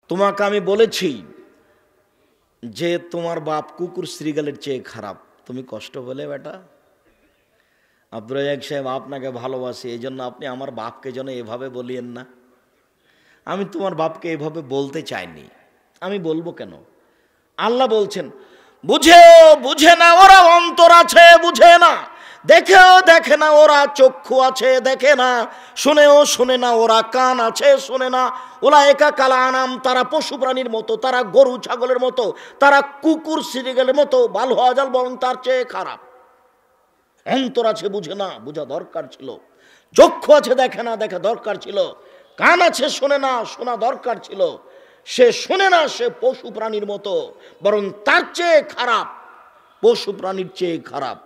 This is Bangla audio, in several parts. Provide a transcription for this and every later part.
তোমাকে আমি বলেছি যে তোমার বাপ কুকুর শ্রীগালের চেয়ে খারাপ, তুমি কষ্ট পেলে বেটা? আব্দুর রাজ্জাক সাহেব, আপনাকে ভালোবাসি, এই জন্য আপনি আমার বাপকে যেন এভাবে বলিয়েন না। আমি তোমার বাপকে এভাবে বলতে চাইনি, আমি বলবো কেন? আল্লাহ বলছেন, বুঝেও বুঝে না ওরা, অন্তর আছে বুঝে না, দেখেও দেখে না ওরা, চক্ষু আছে দেখে না, শুনেও শুনে না ওরা, কান আছে শুনে না। ওলা একা কালা আনাম, তারা পশু প্রাণীর মতো, তারা গরু ছাগলের মতো, তারা কুকুর শ্রীগালের মতো, বাল হওয়া যাল বরং তার চেয়ে খারাপ। অন্তর আছে বুঝে না, বোঝা দরকার ছিল। চক্ষু আছে দেখে না, দেখা দরকার ছিল। কান আছে শোনে না, শোনা দরকার ছিল। সে শোনে না, সে পশু প্রাণীর মতো, বরং তার চেয়ে খারাপ, পশু প্রাণীর চেয়ে খারাপ।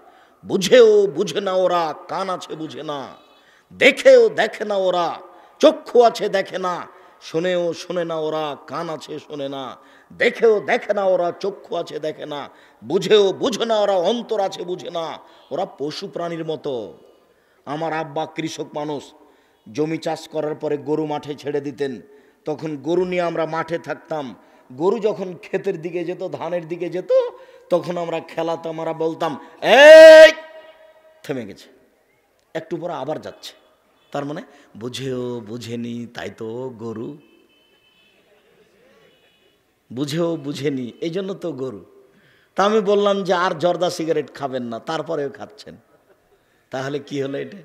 বুঝেও বুঝে না ওরা, কান আছে বুঝে না, দেখেও দেখে না ওরা, চক্ষু আছে দেখে না, শোনেও শোনে না ওরা, কান আছে শোনে না, দেখেও দেখে না ওরা, চক্ষু আছে দেখে না, বুঝেও বুঝে না ওরা, অন্তর আছে বুঝে না, ওরা পশু প্রাণীর মতো। আমার আব্বা কৃষক মানুষ, জমি চাষ করার পরে গরু মাঠে ছেড়ে দিতেন, তখন গরু নিয়ে আমরা মাঠে থাকতাম। গরু যখন ক্ষেতের দিকে যেত, ধানের দিকে যেত, তখন আমরা খেলাতাম, আমরা বলতাম এই থেমে গেছে, একটু পরে আবার যাচ্ছে। তার মানে বুঝেও বুঝেনি, তাই তো গরু। বুঝেও বুঝেনি, এই জন্য তো গরু। তা আমি বললাম যে আর জর্দা সিগারেট খাবেন না, তারপরেও খাচ্ছেন, তাহলে কি হলো? এটা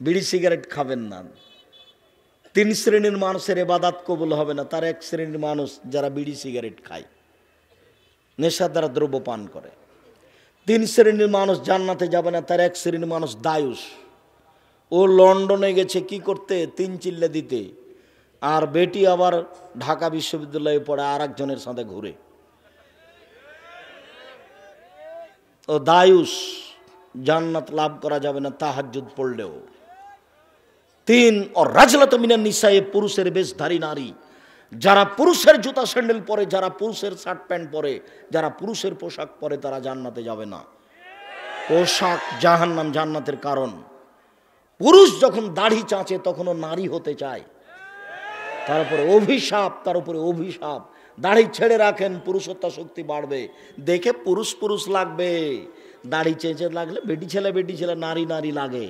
বিড়ি সিগারেট খাবেন না। 3 শ্রেণীর মানুষের ইবাদত কবুল হবে না, তার 1 শ্রেণীর মানুষ যারা বিড়ি সিগারেট খায়, নেশাদার দ্রব্য পান করে। 3 শ্রেণীর মানুষ জান্নাতে যাবে না, তার 1 শ্রেণীর মানুষ দায়ুস। ও লন্ডনে গেছে কি করতে? 3 চিল্লা দিতে। আর বেটি আবার ঢাকা বিশ্ববিদ্যালয়ে পড়ে, আর একজনের সাথে ঘুরে। ও দায়ুস, জান্নাত লাভ করা যাবে না তাহাজ্জুদ পড়লেও। 3 ও রাজলাত মিনান নিসায়ে, পুরুষের বেশধারী নারী, যারা পুরুষের জুতা স্যান্ডেল পরে, যারা পুরুষের শার্ট প্যান্ট পরে, যারা পুরুষের পোশাক পরে, তারা জান্নাতে যাবে না। পোশাক জাহান্নাম, জান্নাতের কারণ। পুরুষ যখন দাড়ি চাঁচে তখনও নারী হতে চায়, তার উপরে অভিশাপ, তার উপরে অভিশাপ। দাড়ি ছেড়ে রাখেন, পুরুষত্ব শক্তি বাড়বে, দেখে পুরুষ পুরুষ লাগবে। দাড়ি চেঁচে লাগলে বেটি ছেলে বেটি ছেলে, নারী নারী লাগে।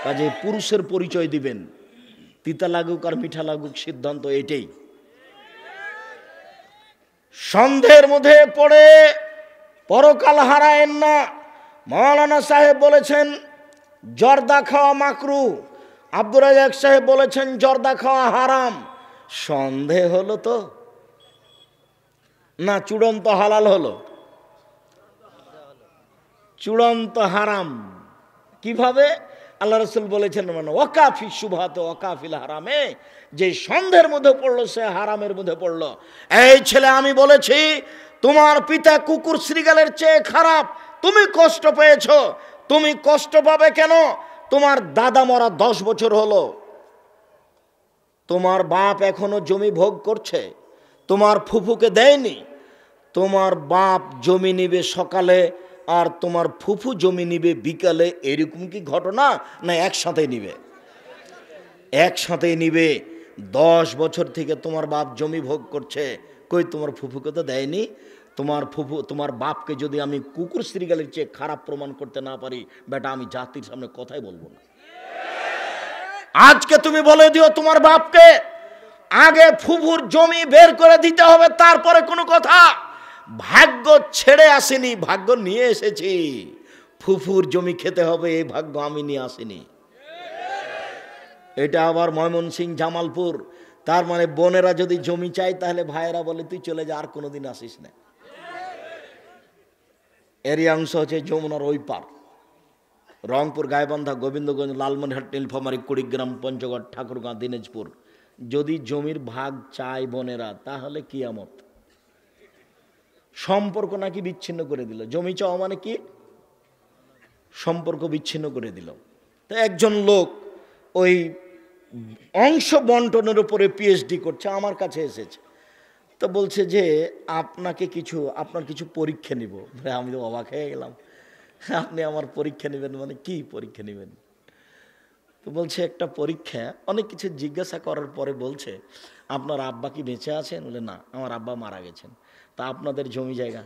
কাজে পুরুষের পরিচয় দিবেন, তিতা লাগুক আর মিঠা লাগুক, সিদ্ধান্ত এটাই। সন্দেহের মধ্যে পড়ে পরকাল হারায়েন না। মাওলানা সাহেব বলেছেন জর্দা খাওয়া মাকরু, আব্দুর রাজ্জাক সাহেব বলেছেন জর্দা খাওয়া হারাম। সন্দেহ হলো তো না চূড়ান্ত হালাল হলো? চূড়ান্ত হারাম। কিভাবে? আল্লাহ রাসূল বলেছেন মানে ওয়াকাফি শুবহাত ওয়াকাফিল হারামে, যে সন্দেহের মধ্যে পড়লো সে হারামের মধ্যে পড়লো। এই ছেলে, আমি বলেছি তোমার পিতা কুকুর শ্রীগালের চেয়ে খারাপ, তুমি কষ্ট পেয়েছো। তুমি কষ্ট পাবে কেন? তোমার দাদা মরা 10 বছর হলো, তোমার বাপ এখনো জমি ভোগ করছে, তোমার ফুফুকে দেয়নি। তোমার বাপ জমি নিবে সকালে, আর তোমার ফুফু জমি নিবে বিকালে, এরকম কি ঘটনা? না একসাথে নিবে? একসাথেই নিবে। 10 বছর থেকে তোমার বাপ জমি ভোগ করছে, কই তোমার ফুফুকে তো দেয়নি। তোমার ফুফু, তোমার বাপকে যদি আমি কুকুর শ্রীগালের চেয়ে খারাপ প্রমাণ করতে না পারি, বেটা আমি জাতির সামনে কথাই বলবো না। আজকে তুমি বলে দিও তোমার বাপকে, আগে ফুফুর জমি বের করে দিতে হবে, তারপরে কোনো কথা। ভাগ্য ছেড়ে আসেনি, ভাগ্য নিয়ে এসেছি। ফুফুর জমি খেতে হবে, এই ভাগ্য আমি নিয়ে আসিনি। এটা আবার ময়মনসিংহ, জামালপুর। তার মানে বোনেরা যদি জমি চায়, তাহলে ভাইয়েরা বলে তুই চলে যা, আর কোনোদিন আসিস না। এরই অংশ হচ্ছে যমুনার ওই পার, রংপুর, গাইবান্ধা, গোবিন্দগঞ্জ, লালমনিরহাট, নীলফামারী, কুড়িগ্রাম, পঞ্চগড়, ঠাকুরগাঁ, দিনাজপুর। যদি জমির ভাগ চায় বোনেরা, তাহলে কিয়ামত। সম্পর্ক নাকি বিচ্ছিন্ন করে দিল। জমি চাওয়া মানে কি? সম্পর্ক বিচ্ছিন্ন করে দিল। তো একজন লোক ওই অংশ বন্টনের উপরে পিএইচডি করছে, আমার কাছে এসেছে। তো বলছে যে আপনার কিছু পরীক্ষা নিব। আমি তো অবাক হয়ে গেলাম, আপনি আমার পরীক্ষা নেবেন মানে কি পরীক্ষা নেবেন? তো বলছে একটা পরীক্ষা, অনেক কিছু জিজ্ঞাসা করার পরে বলছে আপনার আব্বা কি বেঁচে আছেন? বলে না, আমার আব্বা মারা গেছেন। তা আপনাদের জমি জায়গা?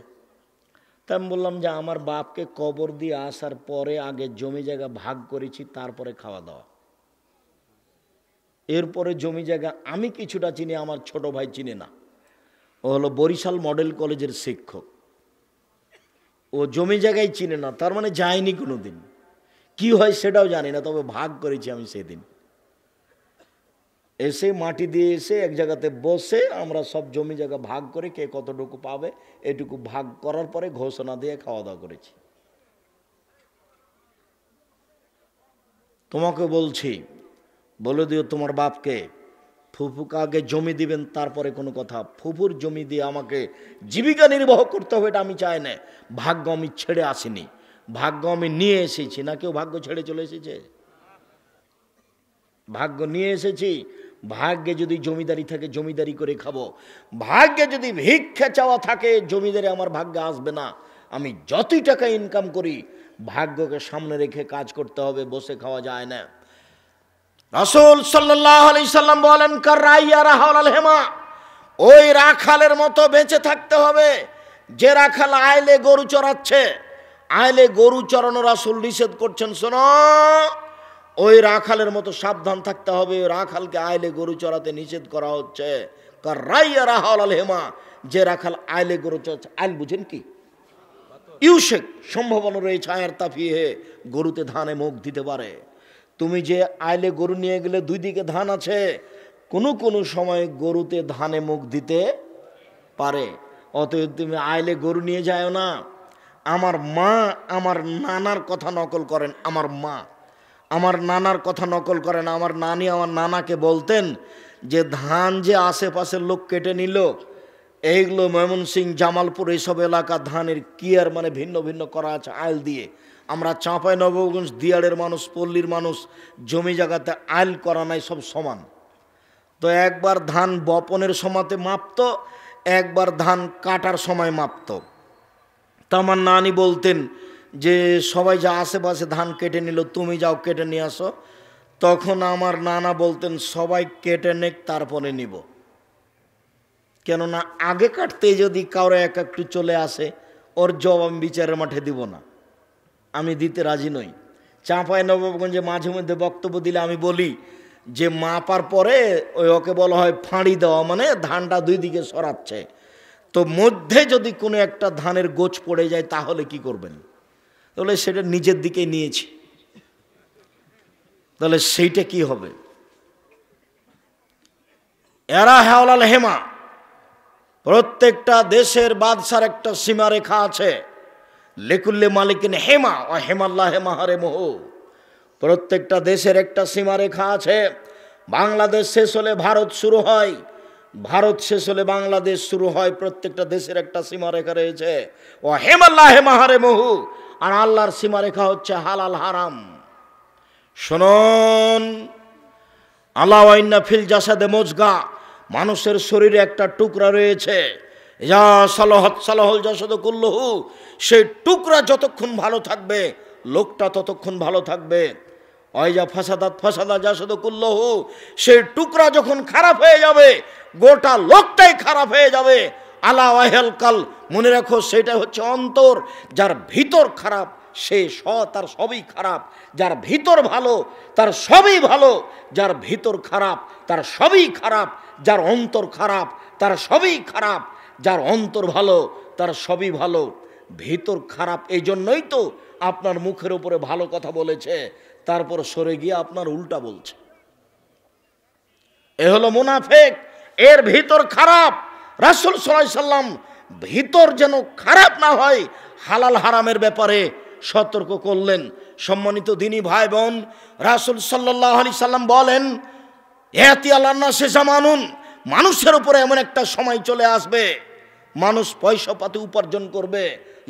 তা আমি বললাম যে আমার বাপকে কবর দিয়ে আসার পরে আগে জমি জায়গা ভাগ করেছি, তারপরে খাওয়া দাওয়া। এরপরে জমি জায়গা আমি কিছুটা চিনি, আমার ছোট ভাই চিনে না। ও হলো বরিশাল মডেল কলেজের শিক্ষক, ও জমি জায়গায় চিনে না, তার মানে যায়নি কোনো দিন, কি হয় সেটাও জানি না, তবে ভাগ করেছি আমি সেদিন। এসে মাটি দিয়ে এসে এক জায়গাতে বসে আমরা সব জমি জায়গা ভাগ করে কে কতটুকু পাবে এটুকু ভাগ করার পরে ঘোষণা দিয়ে খাওয়া দাওয়া করেছি। তোমাকে বলছি, বলে দিও তোমার বাপকে ফুফুকে আগে জমি দিবেন, তারপরে কোনো কথা। ফুফুর জমি দিয়ে আমাকে জীবিকা নির্বাহ করতে হবে এটা আমি চাই না। ভাগ্য আমি ছেড়ে আসিনি, ভাগ্য আমি নিয়ে এসেছি। না কেউ ভাগ্য ছেড়ে চলে এসেছে? ভাগ্য নিয়ে এসেছি। ভাগ্যে যদি জমিদারি থাকে জমিদারি করে খাবো, ভাগ্যে যদি ভিক্ষা চাওয়া থাকে জমিদারি আমার ভাগ্যে আসবে না। আমি যতই টাকা ইনকাম করি ভাগ্যকে সামনে রেখে কাজ করতে হবে, বসে খাওয়া যায় না। রাসূল সাল্লাল্লাহু আলাইহি সাল্লাম বলেন, কারাইয়া রাহাউল হেমা, ওই রাখালের মতো বেঁচে থাকতে হবে যে রাখাল আইলে গরু চড়াচ্ছে। আইলে গরু চড়ানো রাসূল নিষেধ করছেন। শোনো, ওই রাখালের মতো সাবধান থাকতে হবে। রাখালকে আইলে গরু চড়াতে নিষেধ করা হচ্ছে। কারাইয়া রাহাউল হেমা, যে রাখাল আইলে গরু চড়াচ্ছে। আইল বুঝেন কি? ইউশেক, সম্ভাবনা রয়েছে আয়ার তাফিয়ে গরুতে ধানে মুখ দিতে পারে। তুমি যে আইলে গরু নিয়ে গেলে দুই দিকে ধান আছে, কোনো কোনো সময় গরুতে ধানে মুখ দিতে পারে। অতএব তুমি আইলে গরু নিয়ে যাও না। আমার মা আমার নানার কথা নকল করেন। আমার মা আমার নানার কথা নকল করেন। আমার নানি আমার নানাকে বলতেন যে ধান যে আশেপাশের লোক কেটে নিল, এইগুলো ময়মনসিংহ, জামালপুর এইসব এলাকা ধানের কিয়ার মানে ভিন্ন ভিন্ন করা আছে আইল দিয়ে। আমরা চাঁপাইনবাবগঞ্জ, দিয়াড়ের মানুষ, পল্লীর মানুষ, জমি জায়গাতে আইল করা নাই, সব সমান। তো একবার ধান বপনের সময়তে মাপত, একবার ধান কাটার সময় মাপত। তা আমার নানি বলতেন যে সবাই যা আশেপাশে ধান কেটে নিল, তুমি যাও কেটে নিয়ে আসো। তখন আমার নানা বলতেন সবাই কেটে নেক তারপরে নিব। কেননা আগে কাটতে যদি কারো এক একটু চলে আসে, ওর জব আমি বিচারের মাঠে দিব না, আমি দিতে রাজি নই। চাঁপাইনবাবগঞ্জে মাঝে মধ্যে বক্তব্য দিলে আমি বলি যে মাপার পরে ওকে বলা হয় ফাঁড়ি দেওয়া, মানে ধানটা দুই দিকে সরাচ্ছে। তো মধ্যে যদি কোনো একটা ধানের গোছ পড়ে যায় তাহলে কি করবেন? তাহলে সেটা নিজের দিকে নিয়েছি, তাহলে সেইটা কি হবে? এরা হাওলাল হেমা, প্রত্যেকটা দেশের বাদশার একটা সীমারেখা আছে। লেকুল্লে মালিকিন হেমা ও হেমাল্লাহ হেমাহারে মোহ, প্রত্যেকটা দেশের একটা সীমারেখা আছে। বাংলাদেশ শেষ হলে ভারত শুরু হয়, ভারত শেষ হলে বাংলাদেশ শুরু হয়। প্রত্যেকটা দেশের একটা সীমারেখা রয়েছে। ও হেমাল্লাহ হেমাহারে মোহ, আর আল্লাহর সীমারেখা হচ্ছে হালাল হারাম। শুনুন, আল্লাহ ওয়াইন্না ফিল জাসাদে মুজগা, মানুষের শরীরে একটা টুকরা রয়েছে। ইয়া সালাহাত সালাহুল জাসাদু কুল্লুহু, সেই টুকরা যতক্ষণ ভালো থাকবে লোকটা ততক্ষণ ভালো থাকবে। ওয়াইজা ফাসাদাত ফাসাদা জাসাদু কুল্লুহু, সেই টুকরা যখন খারাপ হয়ে যাবে গোটা লোকটাই খারাপ হয়ে যাবে। আলা ওয়াহিল কাল, মনে রাখো সেটা হচ্ছে অন্তর। যার ভিতর খারাপ সে তার সবই খারাপ, যার ভিতর ভালো তার সবই ভালো, যার ভিতর খারাপ তার সবই খারাপ, যার অন্তর খারাপ তার সবই খারাপ, যার অন্তর ভালো তার সবই ভালো। ভিতর খারাপ, এই জন্যই তো আপনার মুখের উপরে ভালো কথা বলেছে, তারপর সরে গিয়ে আপনার উল্টা বলছে। এ হলো মুনাফিক, এর ভিতর খারাপ। রাসূল সাল্লাল্লাহু আলাইহি সাল্লাম ভিতর যেন খারাপ না হয় হালাল হারামের ব্যাপারে সতর্ক করলেন। সম্মানিত দিনী ভাই বোন, রাসূল সাল্লাল্লাহু আলাইহি সাল্লাম বলেন, ইয়াতি আলান নাসি জামানুন, মানুষের উপরে এমন একটা সময় চলে আসবে মানুষ পয়সা পাতি উপার্জন করবে।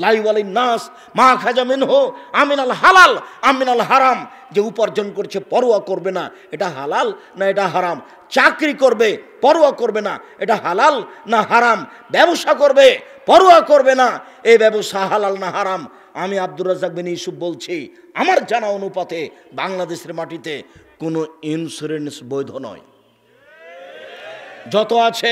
লাইওয়ালিন নাস মা খাজা মিনহু আমিনাল হালাল আমিনাল হারাম, যে উপার্জন করছে পরোয়া করবে না এটা হালাল না এটা হারাম। চাকরি করবে পরোয়া করবে না এটা হালাল না হারাম। ব্যবসা করবে পরোয়া করবে না এই ব্যবসা হালাল না হারাম। আমি আব্দুর রাজ্জাক বিন ইউসুফ বলছি, আমার জানা অনুপাতে বাংলাদেশের মাটিতে কোনো ইন্স্যুরেন্স বৈধ নয়। যত আছে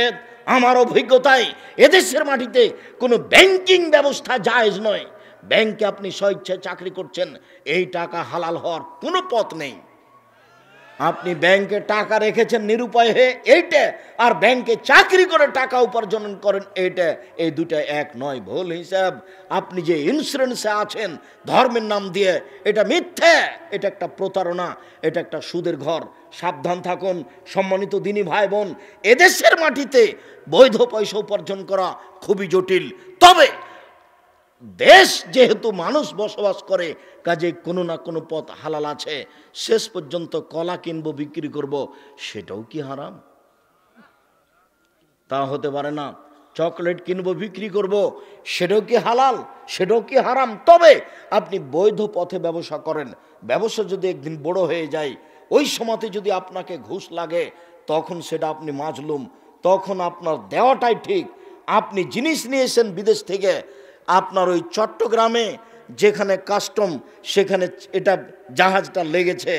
আমার অভিজ্ঞতায় এদেশের মাটিতে কোনো ব্যাংকিং ব্যবস্থা জায়েজ নয়। ব্যাংকে আপনি স্বেচ্ছায় চাকরি করছেন, এই টাকা হালাল হওয়ার কোনো পথ নেই। আপনি ব্যাংকে টাকা রেখেছেন নিরুপায় হয়ে, এইটা, আর ব্যাংকে চাকরি করে টাকা উপার্জন করেন, এইটা, এই দুটা এক নয়, ভুল হিসাব। আপনি যে ইন্স্যুরেন্সে আছেন ধর্মের নাম দিয়ে, এটা মিথ্যে, এটা একটা প্রতারণা, এটা একটা সুদের ঘর। সাবধান থাকুন সম্মানিত দিনী ভাই বোন। এদেশের মাটিতে বৈধ পয়সা উপার্জন করা খুবই জটিল। তবে দেশ যেহেতু মানুষ বসবাস করে, কাজে কোনো না কোনো পথ হালাল আছে। শেষ পর্যন্ত কলা কিনবো বিক্রি করব, সেটাও কি হারাম? তা হতে পারে না। চকলেট কিনবো বিক্রি করব, সেটাও কি হালাল? সেটাও কি হারাম? তবে আপনি বৈধ পথে ব্যবসা করেন, ব্যবসা যদি একদিন বড় হয়ে যায়, ওই সময়তে যদি আপনাকে ঘুষ লাগে, তখন সেটা আপনি মাজলুম, তখন আপনার দেওয়াটাই ঠিক। আপনি জিনিস নিয়েছেন বিদেশ থেকে, আপনার ওই চট্টগ্রামে যেখানে কাস্টম, সেখানে এটা জাহাজটা লেগেছে,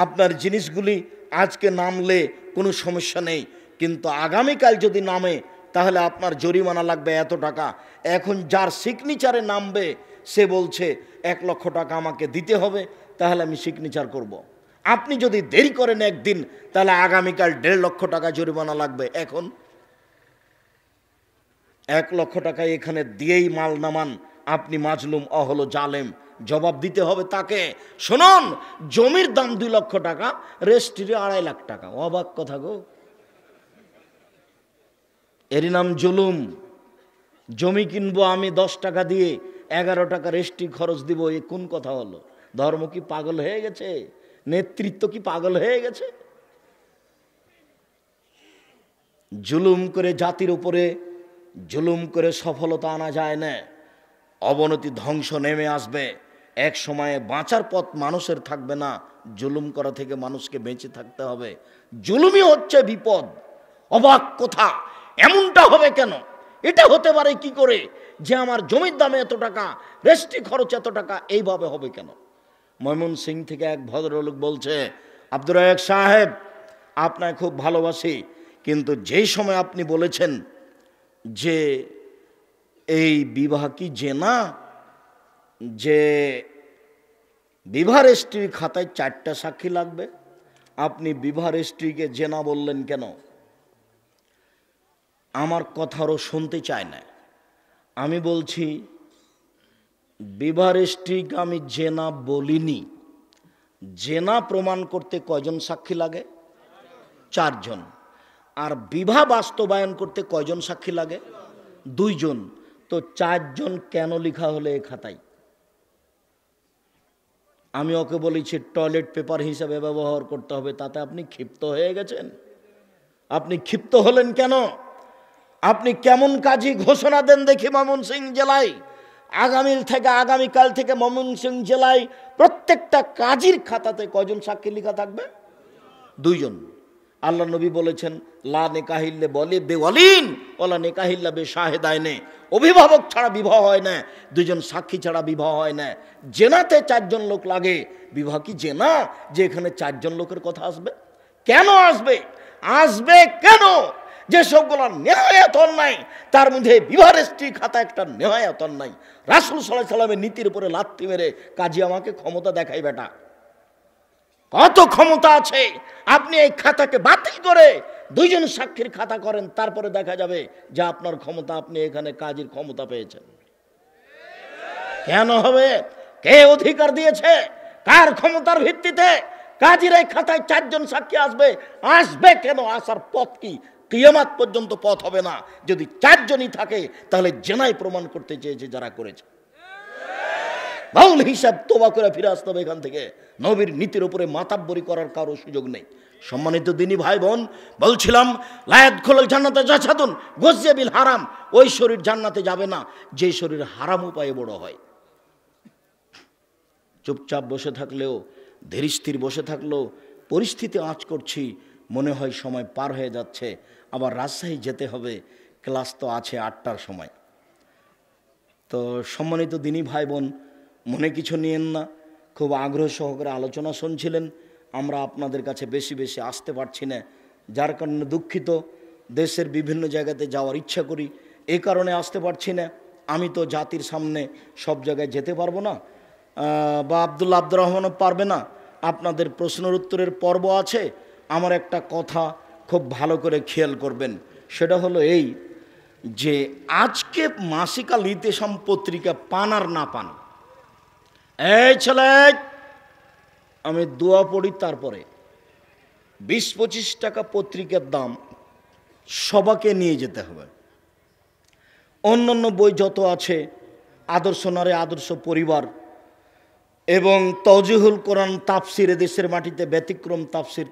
আপনার জিনিসগুলি আজকে নামলে কোনো সমস্যা নেই, কিন্তু আগামীকাল যদি নামে তাহলে আপনার জরিমানা লাগবে এত টাকা। এখন যার সিগনেচারে নামবে সে বলছে 1 লক্ষ টাকা আমাকে দিতে হবে, তাহলে আমি সিগনেচার করব। আপনি যদি দেরি করেন একদিন, তাহলে আগামীকাল 1.5 লক্ষ টাকা জরিমানা লাগবে। এখন 1 লক্ষ টাকা এখানে দিয়েই মাল নামান, আপনি মাজলুম, অহলো জালেম, জবাব দিতে হবে তাকে। শুনুন, জমির দাম 2 লক্ষ টাকা, রেজিস্ট্রি 2.5 লাখ টাকা। অবাক কথা গো, এরই নাম জুলুম। জমি কিনবো আমি 10 টাকা দিয়ে, 11 টাকা রেজিস্ট্রি খরচ দিব, এ কোন কথা হলো? ধর্ম কি পাগল হয়ে গেছে? নেতৃত্ব কি পাগল হয়ে গেছে? জুলুম করে জাতির উপরে জুলুম করে সফলতা আনা যায় না, অবনতি ধ্বংস নেমে আসবে। এক সময়ে বাঁচার পথ মানুষের থাকবে না, জুলুম করা থেকে মানুষকে বেঁচে থাকতে হবে। জুলুমই হচ্ছে বিপদ। অবাক কথা, এমনটা হবে কেন? এটা হতে পারে কি করে যে আমার জমির দামে এত টাকা, রেজিস্ট্রি খরচ এত টাকা, এইভাবে হবে কেন? ময়মনসিং থেকে এক ভদ্রলোক বলছে, আব্দুর রাজ্জাক সাহেব, আপনাকে খুব ভালোবাসি, কিন্তু যেই সময় আপনি বলেছেন যে এই বিবাহ কি জেনা, যে বিবাহ রেজিস্ট্রির খাতায় 4টা সাক্ষী লাগবে, আপনি বিবাহ রেজিস্ট্রিকে জেনা বললেন কেন? আমার কথারও শুনতে চায় না। আমি বলছি, বিবাহ রেজিস্ট্রিকে আমি জেনা বলিনি। জেনা প্রমাণ করতে কয়জন সাক্ষী লাগে? 4 জন। আর বিবাহ বাস্তবায়ন করতে কয়জন সাক্ষী লাগে? 2 জন। তো 4 জন কেন লেখা হলে এ খাতায়? আমি ওকে বলেছি টয়লেট পেপার হিসাবে ব্যবহার করতে হবে, তাতে আপনি ক্ষিপ্ত হয়ে গেছেন। আপনি ক্ষিপ্ত হলেন কেন? আপনি কেমন কাজী ঘোষণা দেন দেখি ময়মনসিংহ জেলায়। আগামীকাল থেকে ময়মনসিংহ জেলায় প্রত্যেকটা কাজীর খাতাতে কয়জন সাক্ষী লেখা থাকবে? 2 জন। আল্লাহ নবী বলেছেন, লা নিকাহিল্লে বলে বেওয়ালিন ওলা নিকাহিল্লা বে শাহেদাইনে, অভিভাবক ছাড়া বিবাহ হয় না, 2 জন সাক্ষী ছাড়া বিবাহ হয় না। জেনাতে 4 জন লোক লাগে। বিবাহ কি জেনা যে এখানে 4 জন লোকের কথা আসবে? কেন আসবে? আসবে কেন? যে সবগুলো নেহায়াত অন্যায়, তার মধ্যে বিবাহ রেজিস্ট্রি খাতা একটা নেহায়াত অন্যায়। রাসূল সাল্লাল্লাহু আলাইহি সাল্লামের নীতির উপরে লাথি মেরে কাজী আমাকে ক্ষমতা দেখাই বেটা, কত ক্ষমতা আছে? আপনি এই খাতাকে বাতিল করে 2 জন সাক্ষীর খাতা করেন, তারপরে দেখা যাবে যে আপনার ক্ষমতা, আপনি এখানে কাজীর ক্ষমতা পেয়েছেন। কেন হবে? কে অধিকার দিয়েছে? কার ক্ষমতার ভিত্তিতে কাজীর এই খাতায় 4 জন সাক্ষী আসবে? আসবে কেন? আসার পথ কি? কিয়ামত পর্যন্ত পথ হবে না। যদি 4 জনই থাকে, তাহলে জেনাই প্রমাণ করতে চেয়েছে যারা করেছে। বাউল হিসাব তোবা করে ফিরে আসতে হবে এখান থেকে। নবীর নীতির উপরে মাতাব্বরি করার কারো সুযোগ নেই। সম্মানিত দিনী ভাই বোন, বলছিলাম লায়াত খোলাল জান্নাতে জাসাদুন গজ্জিয়া বিল হারাম, ওই শরীর জান্নাতে যাবে না যে শরীর হারাম উপায়ে বড় হয়। চুপচাপ বসে থাকলেও, ধীরস্থির বসে থাকলেও পরিস্থিতি আঁচ করছি, মনে হয় সময় পার হয়ে যাচ্ছে। আবার রাজশাহী যেতে হবে, ক্লাস তো আছে 8টার সময়। তো সম্মানিত দিনী ভাই বোন, মনে কিছু নিয়েন না, খুব আগ্রহ সহকারে আলোচনা শুনছিলেন। আমরা আপনাদের কাছে বেশি বেশি আসতে পারছি না, যার কারণে দুঃখিত। দেশের বিভিন্ন জায়গাতে যাওয়ার ইচ্ছা করি, এই কারণে আসতে পারছি না। আমি তো জাতির সামনে সব জায়গায় যেতে পারবো না, বা আব্দুর রহমানও পারবে না। আপনাদের প্রশ্নের উত্তরের পর্ব আছে। আমার একটা কথা খুব ভালো করে খেয়াল করবেন, সেটা হলো এই যে আজকে মাসিক আল ইতেসাম পত্রিকা পান আর না পান, এই ছেলে আমি দোয়া পড়ি, তারপরে 20-25 টাকা পত্রিকার দাম সবাকে নিয়ে যেতে হবে। অন্যান্য বই যত আছে, আদর্শ নারী আদর্শ পরিবার এবং তৌজিহুল কোরআন তাফসির, দেশের মাটিতে ব্যতিক্রম তাফসির